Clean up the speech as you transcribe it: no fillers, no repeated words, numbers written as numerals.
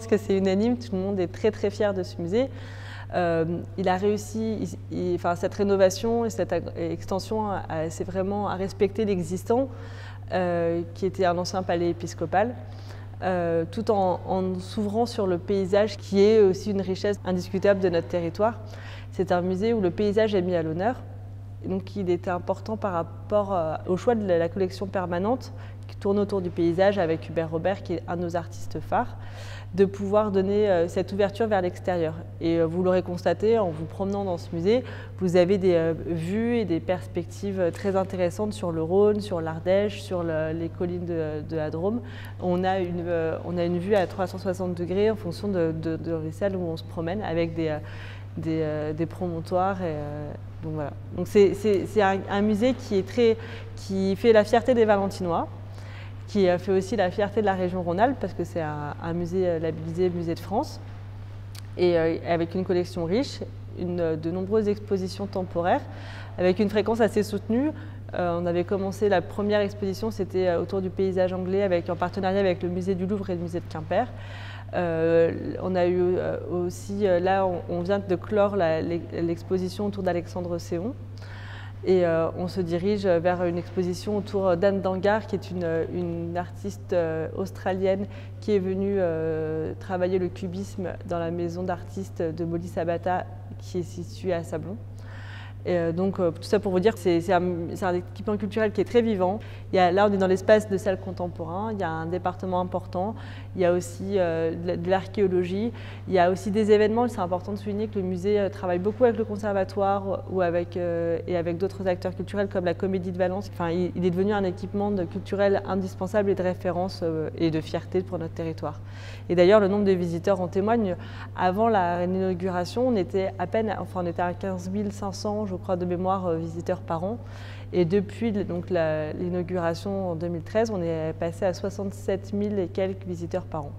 pense que c'est unanime, tout le monde est très très fier de ce musée. Il a réussi, cette rénovation et cette extension, c'est vraiment à respecter l'existant, qui était un ancien palais épiscopal, tout en s'ouvrant sur le paysage, qui est aussi une richesse indiscutable de notre territoire. C'est un musée où le paysage est mis à l'honneur. Donc il était important par rapport au choix de la collection permanente qui tourne autour du paysage avec Hubert Robert, qui est un de nos artistes phares, de pouvoir donner cette ouverture vers l'extérieur. Et vous l'aurez constaté en vous promenant dans ce musée, vous avez des vues et des perspectives très intéressantes sur le Rhône, sur l'Ardèche, sur les collines de la Drôme. On a une vue à 360 degrés en fonction de les salles où on se promène avec des promontoires. Donc voilà. Donc c'est un musée qui fait la fierté des Valentinois, qui fait aussi la fierté de la région Rhône-Alpes parce que c'est un musée labellisé Musée de France et avec une collection riche, de nombreuses expositions temporaires avec une fréquence assez soutenue. On avait commencé la première exposition, c'était autour du paysage anglais en partenariat avec le musée du Louvre et le musée de Quimper. On a eu aussi, là on vient de clore l'exposition autour d'Alexandre Séon. Et on se dirige vers une exposition autour d'Anne Dangar, qui est une artiste australienne qui est venue travailler le cubisme dans la maison d'artistes de Molly Sabata, qui est située à Sablons. Et donc tout ça pour vous dire que c'est un équipement culturel qui est très vivant. Là on est dans l'espace de salles contemporains, il y a un département important, il y a aussi de l'archéologie, il y a aussi des événements. C'est important de souligner que le musée travaille beaucoup avec le conservatoire et avec d'autres acteurs culturels comme la Comédie de Valence. Enfin, il est devenu un équipement culturel indispensable et de référence et de fierté pour notre territoire. Et d'ailleurs le nombre de visiteurs en témoigne. Avant l'inauguration, on était à 15 500 je crois de mémoire visiteurs par an. Et depuis l'inauguration en 2013, on est passé à 67 000 et quelques visiteurs par an.